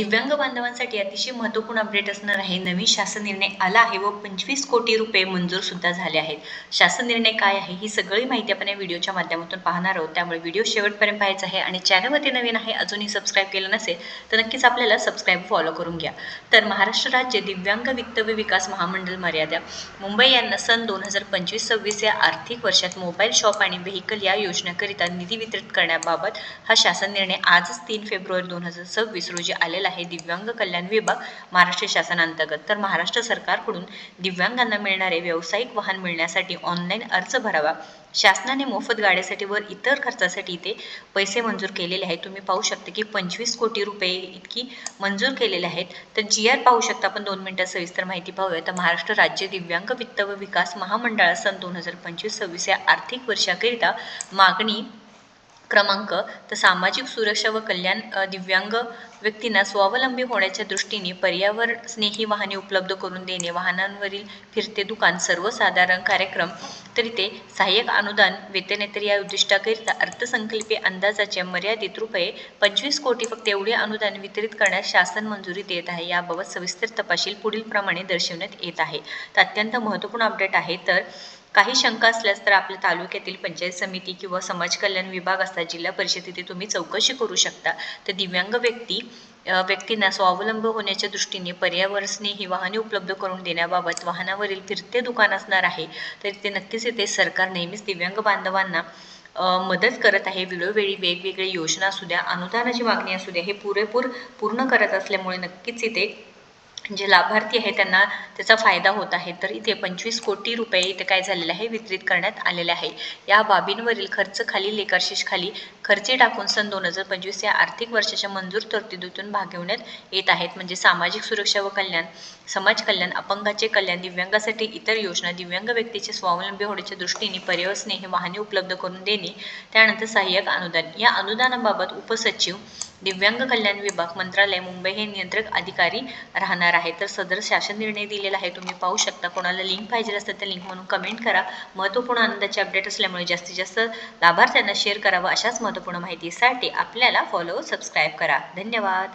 दिव्यांग बांधवांसाठी अतिशय महत्त्वपूर्ण अपडेट असणार आहे। नवीन शासन निर्णय आला आहे व 25 कोटी रुपये मंजूर सुद्धा झाले आहेत। शासन निर्णय काय आहे ही सगळी माहिती आपण या व्हिडिओच्या माध्यमातून पाहणार आहोत, त्यामुळे व्हिडिओ शेवटपर्यंत पाहायचा आहे। आणि चॅनलवरती नवीन आहे, अजूनही सबस्क्राईब केलं नसेल तर नक्कीच आपल्याला सबस्क्राईब फॉलो करून घ्या। तर महाराष्ट्र राज्य दिव्यांग वित्त व विकास महामंडळ मर्यादा मुंबई यांना सन 2025-26 या आर्थिक वर्षात मोबाईल शॉप आणि व्हेकल या योजनेकरिता निधी वितरित करण्याबाबत हा शासन निर्णय आजच 3 फेब्रुवारी 2026 रोजी आलेला आहे। दिव्यांग कल्याण विभाग महाराष्ट्र शासनांतर्गत तर महाराष्ट्र सरकारकडून दिव्यांगांना मिळणारे व्यावसायिक वाहन मिळण्यासाठी ऑनलाईन अर्ज भरावा। शासनाने मोफत गाड्यासाठी व इतर खर्चासाठी इथे पैसे मंजूर केलेले आहेत। तुम्ही पाहू शकता की 25 कोटी रुपये इतकी मंजूर केलेले आहेत। तर GR पाहू शकता आपण 2 मिनिटात सविस्तर माहिती पाहूया। तर महाराष्ट्र राज्य दिव्यांग वित्त व विकास महामंडळ सन 2025-26 या आर्थिक वर्षाकरिता मागणी क्रमांक तर सामाजिक सुरक्षा व कल्याण दिव्यांग व्यक्तींना स्वावलंबी होण्याच्या दृष्टीने पर्यावरण स्नेही वाहने उपलब्ध करून देणे, वाहनांवरील फिरते दुकान, सर्वसाधारण कार्यक्रम, तर इथे सहाय्यक अनुदान वेतनेतर या उद्दिष्टाकरिता अर्थसंकल्पीय अंदाजाच्या मर्यादित रुपये 25 कोटी फक्त एवढे अनुदान वितरित करण्यास शासन मंजुरी देत आहे। याबाबत सविस्तर तपशील पुढील प्रमाणे दर्शवण्यात येत आहे। तर अत्यंत महत्त्वपूर्ण अपडेट आहे। तर काही शंका असल्यास तर आपल्या तालुक्यातील पंचायत समिती किंवा समाज कल्याण विभाग असतात, जिल्हा परिषद, इथे तुम्ही चौकशी करू शकता। तर दिव्यांग व्यक्तींना स्वावलंबी होण्याच्या दृष्टीने पर्यावरण स्नेही वाहने उपलब्ध करून देण्याबाबत वाहनावरील फिरते दुकान असणार आहे। तर इथे नक्कीच इथे सरकार नेहमीच दिव्यांग बांधवांना मदत करत आहे। वेळोवेळी वेगवेगळ्या योजना असू द्या, अनुदानाची मागणी असू द्या, हे पुरेपूर पूर्ण करत असल्यामुळे नक्कीच इथे जे लाभार्थी आहे त्यांना त्याचा फायदा होत आहे। तर इथे 25 कोटी रुपये इथे काय झालेले आहे, वितरित करण्यात आलेले आहे। या बाबींवरील खर्च खाली लेखाशीर्ष खाली खर्चे टाकून सन 2025 या आर्थिक वर्षाच्या मंजूर तरतुदीतून भागवण्यात येत आहेत। म्हणजे सामाजिक सुरक्षा व कल्याण, समाज कल्याण, अपंगाचे कल्याण, दिव्यांगासाठी इतर योजना, दिव्यांग व्यक्तीचे स्वावलंबी होण्याच्या दृष्टीने पर्यावरण स्नेही वाहने उपलब्ध करून देणे, त्यानंतर सहाय्यक अनुदान। या अनुदानाबाबत उपसचिव दिव्यांग कल्याण विभाग मंत्रालय मुंबई हे नियंत्रक अधिकारी राहणार आहे। तर सदर शासन निर्णय दिलेला आहे, तुम्ही पाहू शकता। कोणाला लिंक पाहिजे असेल तर लिंक म्हणून कमेंट करा। महत्त्वपूर्ण आनंदाचे अपडेट असल्यामुळे जास्तीत जास्त लाभार्थ्यांना शेअर करावं। अशाच महत्त्वपूर्ण माहितीसाठी आपल्याला फॉलो सबस्क्राईब करा। धन्यवाद।